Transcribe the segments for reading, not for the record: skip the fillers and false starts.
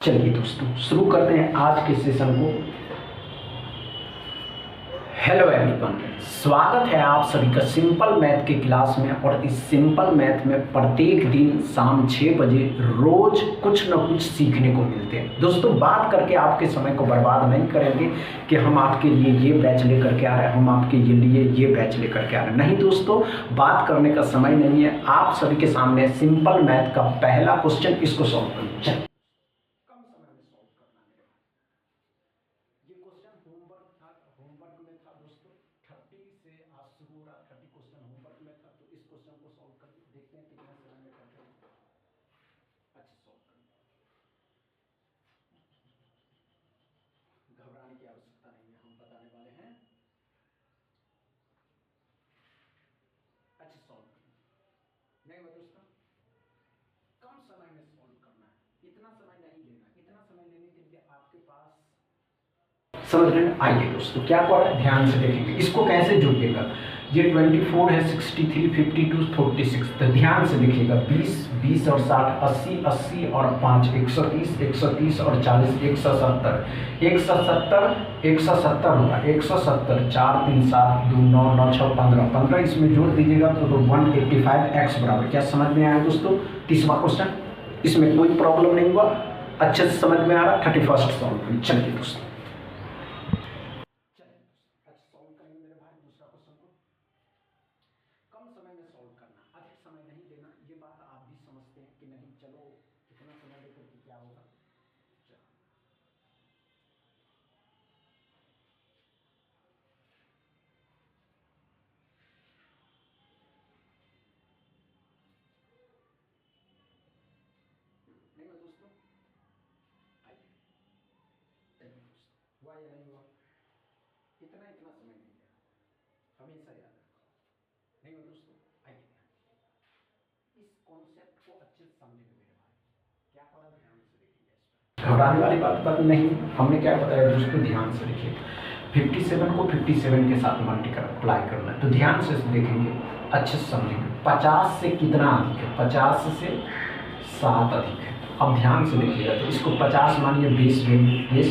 चलिए दोस्तों शुरू करते हैं आज के सेशन को। हेलो एवरीवन, स्वागत है आप सभी का सिंपल मैथ की क्लास में। और इस सिंपल मैथ में प्रत्येक दिन शाम 6 बजे रोज कुछ न कुछ सीखने को मिलते हैं। दोस्तों बात करके आपके समय को बर्बाद नहीं करेंगे कि हम आपके लिए ये बैच लेकर के आ रहे हैं, हम आपके लिए ये बैच लेकर के आ रहे हैं। नहीं दोस्तों, बात करने का समय नहीं है। आप सभी के सामने सिंपल मैथ का पहला क्वेश्चन, इसको सॉल्व करें। होमवर्क में था दोस्तों, 30 से आज शुरू हो रहा, 30 क्वेश्चन होमवर्क में था। तो इस क्वेश्चन को सॉल्व करके देखते हैं कितने समय में करते हैं। अच्छा सॉल्व करें, घबराने की आवश्यकता नहीं है, हम बताने वाले हैं। अच्छा सॉल्व करें, नहीं दोस्तों कम समय में सॉल्व करना है, इतना समय नहीं लेना। इतना समय लेने के लिए आपके पास समझ रहे हैं। आइए दोस्तों क्या कर रहा है, ध्यान से देखेंगे इसको कैसे जुड़िएगा। ये 24 है, 63, 52, 46। तो ध्यान से देखिएगा, 20, 20 और 60, 80, 80 और 5, 130, 130 और 40, 170, 170, 170 होगा, 170, 4, 3, 7, 2, 9, 9, 6, 15, 15 इसमें जोड़ दीजिएगा तो 185 x बराबर। क्या समझ में आया दोस्तों? 30वां क्वेश्चन, इसमें कोई प्रॉब्लम नहीं हुआ, अच्छे से समझ में आ रहा। 31st सॉल्व करिए। चलिए दोस्तों कम समय में सॉल्व करना, अधिक समय नहीं लेना। ये बात आप भी समझते हैं कि नहीं? चलो इतना समय लेकर के क्या होगा। नहीं हुआ दोस्तों, आइए देखिए दोस्तों, हुआ या नहीं हुआ? इतना समय नहीं लेना, हमेशा याद रखो। नहीं हुआ दोस्तों, आइए इस कॉन्सेप्ट को अच्छे से समझेंगे मेरे भाई। क्या पढ़ा, ध्यान से देखिए। इस पर घबराने वाली बात नहीं, हमने क्या बताया दोस्तों, ध्यान से देखिए। 57 को 57 के साथ मल्टीप्लाई करना है, तो ध्यान से देखेंगे, अच्छे से समझेंगे। 50 से कितना अधिक है? 50 से 7 अधिक है। अब ध्यान से देखिएगा, तो इसको 50 मानिए, बेस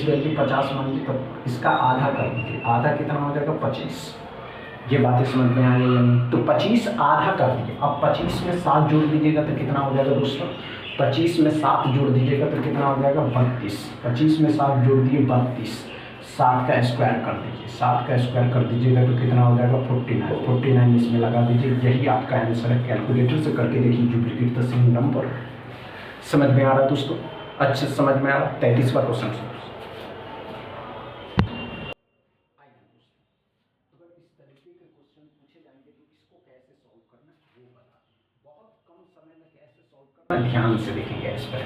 वैल्यू 50 मानिए, तो इसका आधा कर दीजिए। आधा कितना हो जाएगा? 25। ये बातें समझ में आ रही है? तो 25 आधा कर दीजिए। अब 25 में 7 जोड़ दीजिएगा तो कितना हो जाएगा दोस्तों? 25 में 7 जोड़ दीजिएगा तो कितना हो जाएगा? 32। 25 में 7 जोड़ दिए 32, 7 का स्क्वायर कर दीजिए। 7 का स्क्वायर कर दीजिएगा तो कितना हो जाएगा? 49। 49 इसमें लगा दीजिए, यही आपका आंसर है। कैलकुलेटर से करके देखिए, डुप्लीकेट द सेम नंबर। समझ में आ रहा दोस्तों? अच्छे से समझ में आ रहा। 33वां क्वेश्चन। ध्यान से देखेंगे इस पर।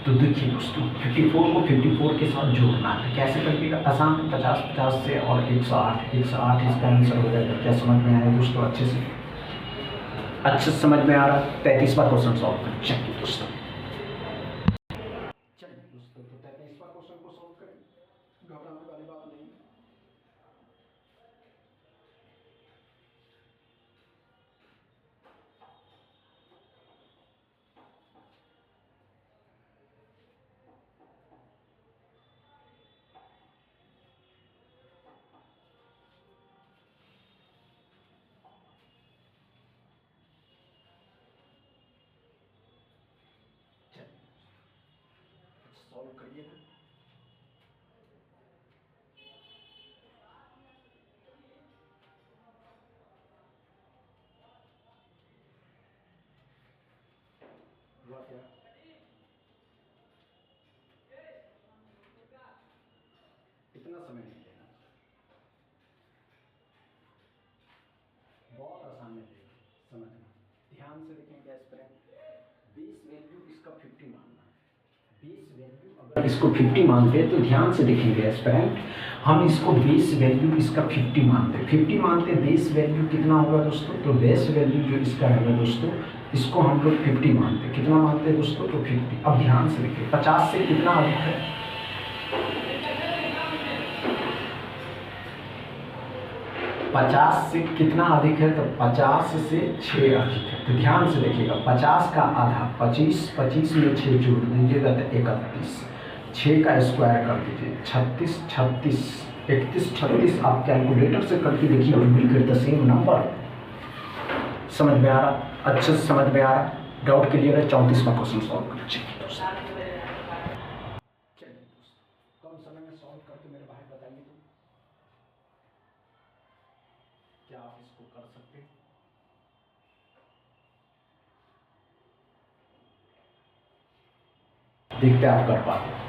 तो देखिए दोस्तों, 54 को 54 के साथ जोड़ना है। कैसे करिएगा? आसान, 50 50 से और 108 108 इसका आंसर हो जाएगा। क्या समझ में आया दोस्तों? अच्छे से समझ में आ रहा। 33वां क्वेश्चन सॉल्व करें। चलिए दोस्तों, तो 33वां क्वेश्चन को सॉल्व करें, घबराने वाली बात नहीं। सॉल्व करिएगा। हुआ क्या? इतना समय नहीं लेना, बहुत आसान है समझना। ध्यान से देखेंगे इस पर। बेस वैल्यू इसका 50 मानना है। बेस वैल्यू अगर इसको 50 मानते हैं तो ध्यान से देखेंगे एस्पिरेंट, हम इसको बेस वैल्यू इसका 50 मानते हैं। 50 मानते हैं, बेस वैल्यू कितना होगा दोस्तों? तो बेस वैल्यू जो इसका है दोस्तों, इसको हम लोग 50 मानते हैं। कितना मानते हैं दोस्तों? तो 50। अब ध्यान से देखिए, 50 से कितना अधिक है? 50 50 से कितना अधिक है? तो 50 से 6 अधिक है। तो ध्यान से देखिएगा, 50 का आधा 25, 25 में 6 जोड़ दीजिएगा तो 31, 6 का स्क्वायर कर दीजिए 36, 36, 31, 36। आप कैलकुलेटर से करके देखिए, we will get the same number. समझ में आ रहा? अच्छे से समझ में आ रहा? डाउट क्लियर है? 34वां क्वेश्चन सॉल्व कर चलिए दोस्तों। कम समय में सॉल्व करके मेरे भाई बताइए तो क्या आप इसको कर सकते हैं? देखते आप कर पाते।